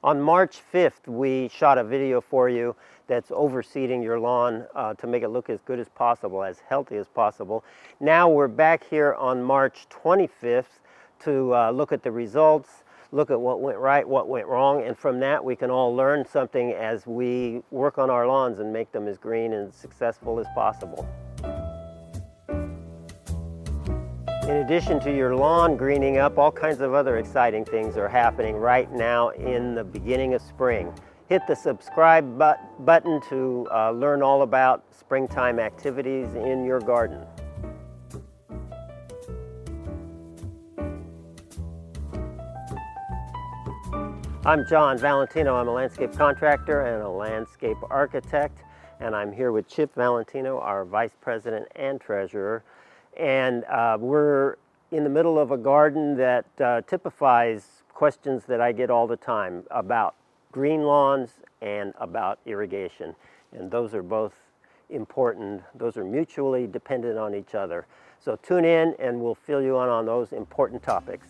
On March 5th, we shot a video for you that's overseeding your lawn to make it look as good as possible, as healthy as possible. Now we're back here on March 25th to look at the results, look at what went right, what went wrong, and from that we can all learn something as we work on our lawns and make them as green and successful as possible. In addition to your lawn greening up, all kinds of other exciting things are happening right now in the beginning of spring. Hit the subscribe button to learn all about springtime activities in your garden. I'm John Valentino. I'm a landscape contractor and a landscape architect, and I'm here with Chip Valentino, our Vice President and Treasurer. And we're in the middle of a garden that typifies questions that I get all the time about green lawns and about irrigation. And those are both important. Those are mutually dependent on each other. So tune in and we'll fill you in on those important topics.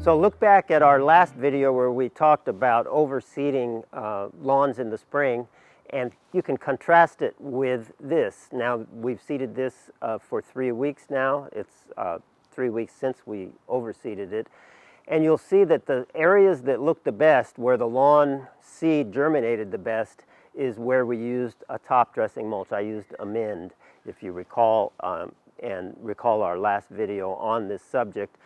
So look back at our last video where we talked about overseeding lawns in the spring. And you can contrast it with this. Now, we've seeded this for 3 weeks now. It's 3 weeks since we overseeded it. And you'll see that the areas that look the best, where the lawn seed germinated the best, is where we used a top dressing mulch. I used Amend, if you recall, and recall our last video on this subject.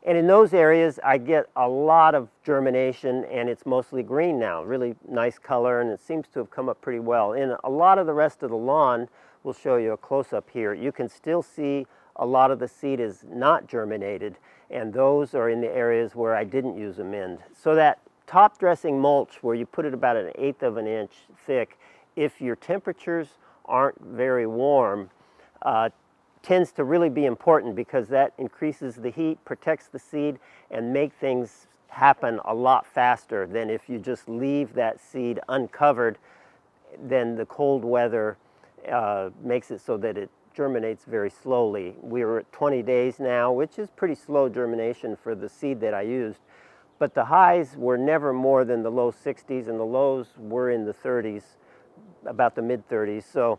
And in those areas, I get a lot of germination, and it's mostly green now. Really nice color, and it seems to have come up pretty well. In a lot of the rest of the lawn, we'll show you a close-up here, you can still see a lot of the seed is not germinated, and those are in the areas where I didn't use Amend. So that top dressing mulch, where you put it about 1/8 of an inch thick, if your temperatures aren't very warm, tends to really be important because that increases the heat, protects the seed, and make things happen a lot faster than if you just leave that seed uncovered. Then the cold weather makes it so that it germinates very slowly. We're at 20 days now, which is pretty slow germination for the seed that I used. But the highs were never more than the low 60s, and the lows were in the 30s, about the mid-30s. So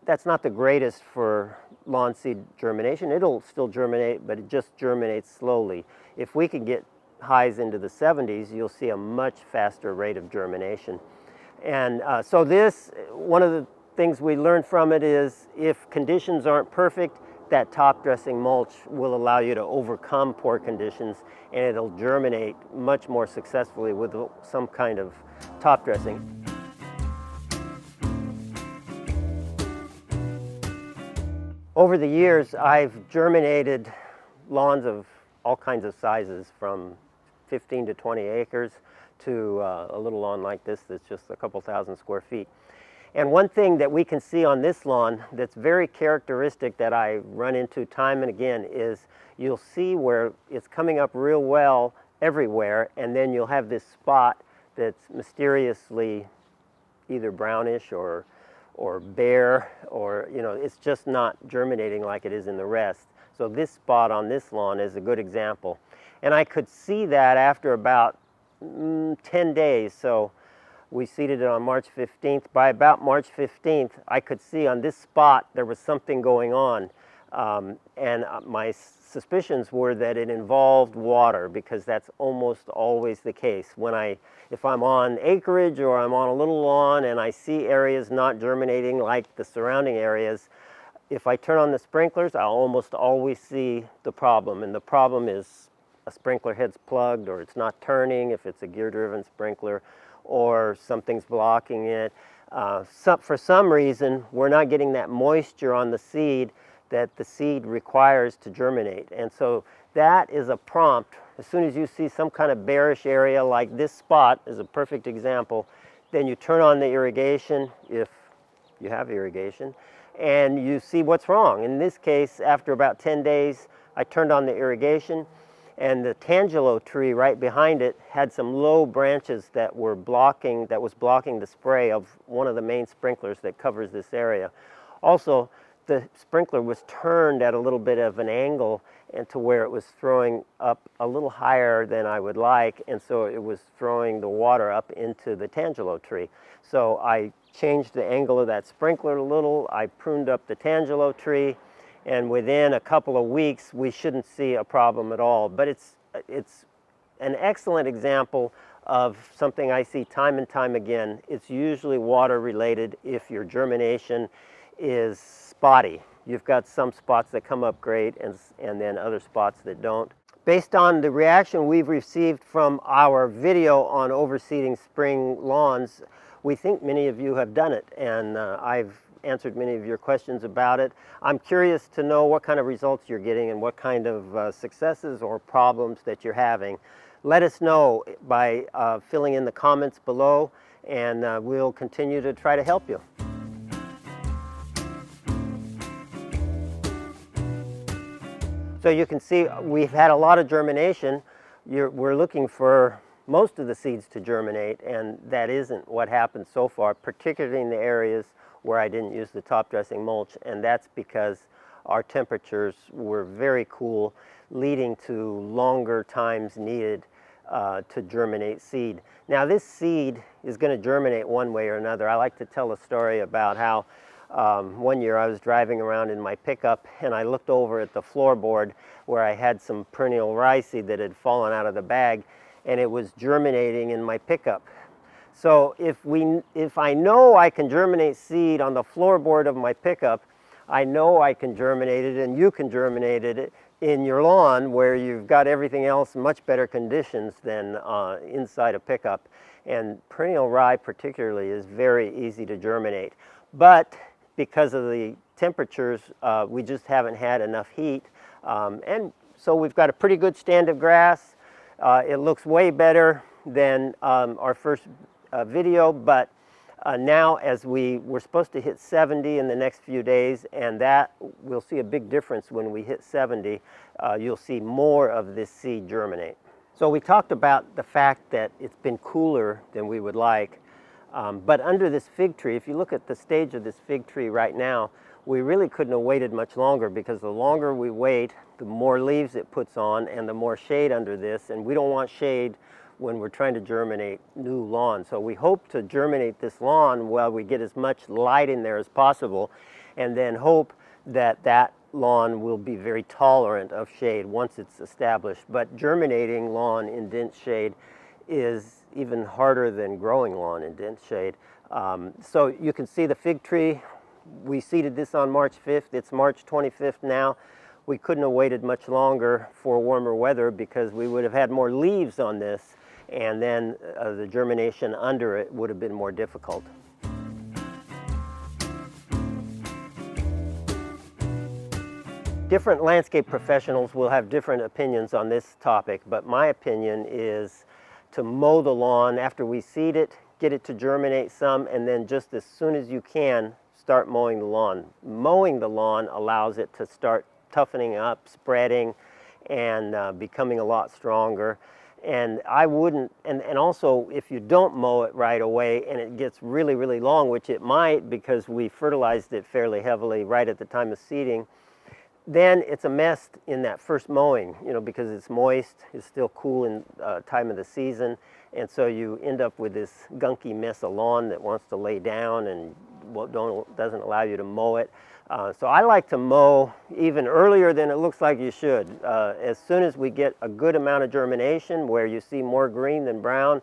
that's not the greatest for lawn seed germination. It'll still germinate, but it just germinates slowly. If we can get highs into the 70s, you'll see a much faster rate of germination. And so this, one of the things we learned from it is if conditions aren't perfect, that top dressing mulch will allow you to overcome poor conditions, and it'll germinate much more successfully with some kind of top dressing. Over the years, I've germinated lawns of all kinds of sizes, from 15 to 20 acres to a little lawn like this that's just a couple thousand square feet. And one thing that we can see on this lawn that's very characteristic that I run into time and again is you'll see where it's coming up real well everywhere, and then you'll have this spot that's mysteriously either brownish or bare, or it's just not germinating like it is in the rest. So this spot on this lawn is a good example, and I could see that after about 10 days. So we seeded it on March 15th. By about March 15th, I could see on this spot there was something going on, and my suspicions were that it involved water, because that's almost always the case. If I'm on acreage or I'm on a little lawn and I see areas not germinating like the surrounding areas, if I turn on the sprinklers, I'll almost always see the problem. And the problem is a sprinkler head's plugged, or it's not turning if it's a gear-driven sprinkler, or something's blocking it. For some reason, we're not getting that moisture on the seed that the seed requires to germinate. And so that is a prompt. As soon as you see some kind of bearish area, like this spot is a perfect example, then you turn on the irrigation, if you have irrigation, and you see what's wrong. In this case, after about 10 days, I turned on the irrigation, and the tangelo tree right behind it had some low branches that was blocking the spray of one of the main sprinklers that covers this area. Also, the sprinkler was turned at a little bit of an angle and to where it was throwing up a little higher than I would like, and so it was throwing the water up into the tangelo tree. So I changed the angle of that sprinkler a little, I pruned up the tangelo tree, and within a couple of weeks we shouldn't see a problem at all. But it's an excellent example of something I see time and time again. It's usually water related if your germination is spotty. You've got some spots that come up great and then other spots that don't. Based on the reaction we've received from our video on overseeding spring lawns, we think many of you have done it, and I've answered many of your questions about it. I'm curious to know what kind of results you're getting and what kind of successes or problems that you're having. Let us know by filling in the comments below, and we'll continue to try to help you. So you can see we've had a lot of germination. We're looking for most of the seeds to germinate, and that isn't what happened so far, particularly in the areas where I didn't use the top dressing mulch, and that's because our temperatures were very cool, leading to longer times needed to germinate seed. Now this seed is going to germinate one way or another. I like to tell a story about how one year I was driving around in my pickup and I looked over at the floorboard where I had some perennial rye seed that had fallen out of the bag, and it was germinating in my pickup. So if I know I can germinate seed on the floorboard of my pickup, I know I can germinate it, and you can germinate it in your lawn where you've got everything else in much better conditions than inside a pickup. And perennial rye particularly is very easy to germinate. But because of the temperatures, we just haven't had enough heat. And so we've got a pretty good stand of grass. It looks way better than our first video, but now as we're supposed to hit 70 in the next few days, and that we'll see a big difference when we hit 70. You'll see more of this seed germinate. So we talked about the fact that it's been cooler than we would like, but under this fig tree, if you look at the stage of this fig tree right now, we really couldn't have waited much longer, because the longer we wait, the more leaves it puts on and the more shade under this, and we don't want shade when we're trying to germinate new lawn. So we hope to germinate this lawn while we get as much light in there as possible, and then hope that that lawn will be very tolerant of shade once it's established. But germinating lawn in dense shade is even harder than growing lawn in dense shade. So you can see the fig tree. We seeded this on March 5th. It's March 25th now. We couldn't have waited much longer for warmer weather, because we would have had more leaves on this, and then the germination under it would have been more difficult. Different landscape professionals will have different opinions on this topic, but my opinion is to mow the lawn after we seed it, get it to germinate some, and then just as soon as you can, start mowing the lawn. Mowing the lawn allows it to start toughening up, spreading, and becoming a lot stronger. And I wouldn't, and also if you don't mow it right away and it gets really, really long, which it might because we fertilized it fairly heavily right at the time of seeding, then it's a mess in that first mowing, because it's moist, it's still cool in time of the season, and so you end up with this gunky mess of lawn that wants to lay down and doesn't allow you to mow it. So I like to mow even earlier than it looks like you should. As soon as we get a good amount of germination where you see more green than brown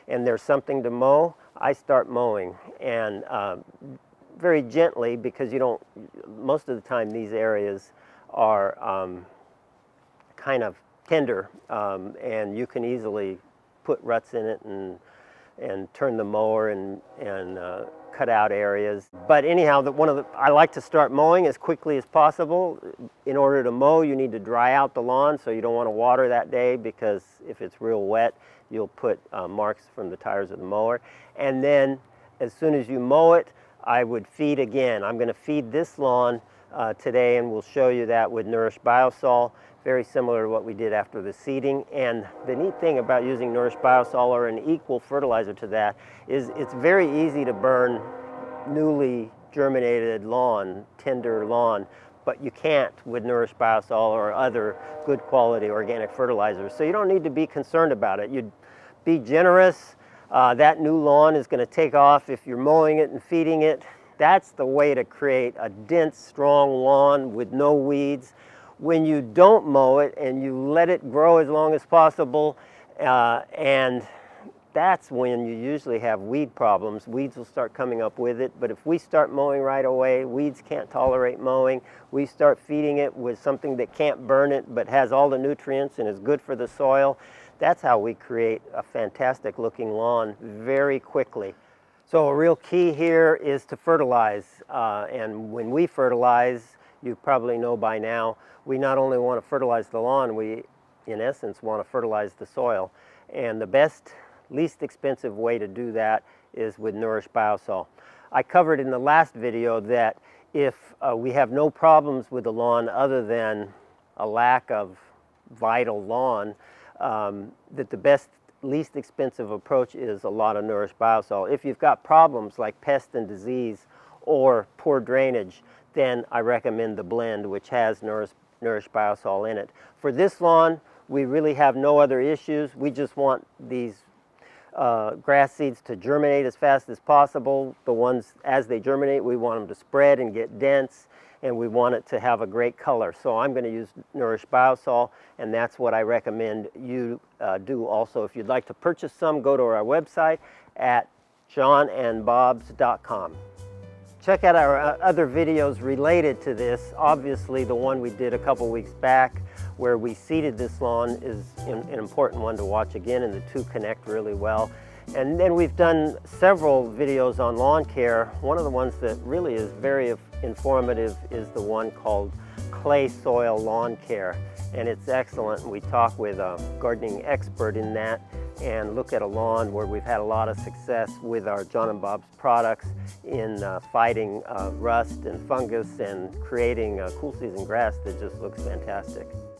and there's something to mow, I start mowing, and very gently, because most of the time these areas are kind of tender, and you can easily put ruts in it and turn the mower and cut out areas. But anyhow, I like to start mowing as quickly as possible. In order to mow, you need to dry out the lawn, so you don't want to water that day, because if it's real wet, you'll put marks from the tires of the mower. And then as soon as you mow it, I would feed again. I'm going to feed this lawn today, and we'll show you that with nourish-biosol, very similar to what we did after the seeding. And the neat thing about using nourish-biosol, or an equal fertilizer to that, is it's very easy to burn newly germinated lawn, tender lawn, but you can't with nourish-biosol or other good quality organic fertilizers. So you don't need to be concerned about it. You'd be generous. That new lawn is going to take off if you're mowing it and feeding it. That's the way to create a dense, strong lawn with no weeds. When you don't mow it and you let it grow as long as possible, and that's when you usually have weed problems. Weeds will start coming up with it, but if we start mowing right away, weeds can't tolerate mowing. We start feeding it with something that can't burn it but has all the nutrients and is good for the soil. That's how we create a fantastic looking lawn very quickly. So a real key here is to fertilize, and when we fertilize, you probably know by now, we not only want to fertilize the lawn, we in essence want to fertilize the soil. And the best, least expensive way to do that is with nourish-biosol. I covered in the last video that if we have no problems with the lawn other than a lack of vital lawn, that the best, least expensive approach is a lot of nourish-biosol. If you've got problems like pest and disease or poor drainage, then I recommend the blend, which has nourish-biosol in it. For this lawn, we really have no other issues. We just want these grass seeds to germinate as fast as possible. The ones, as they germinate, we want them to spread and get dense, and we want it to have a great color. So I'm going to use nourish-biosol, and that's what I recommend you do also. If you'd like to purchase some, go to our website at johnandbobs.com. Check out our other videos related to this. Obviously, the one we did a couple weeks back where we seeded this lawn is an important one to watch again, and the two connect really well. And then we've done several videos on lawn care. One of the ones that really is very informative is the one called Clay Soil Lawn Care, and it's excellent. We talk with a gardening expert in that and look at a lawn where we've had a lot of success with our John and Bob's products in fighting rust and fungus and creating a cool season grass that just looks fantastic.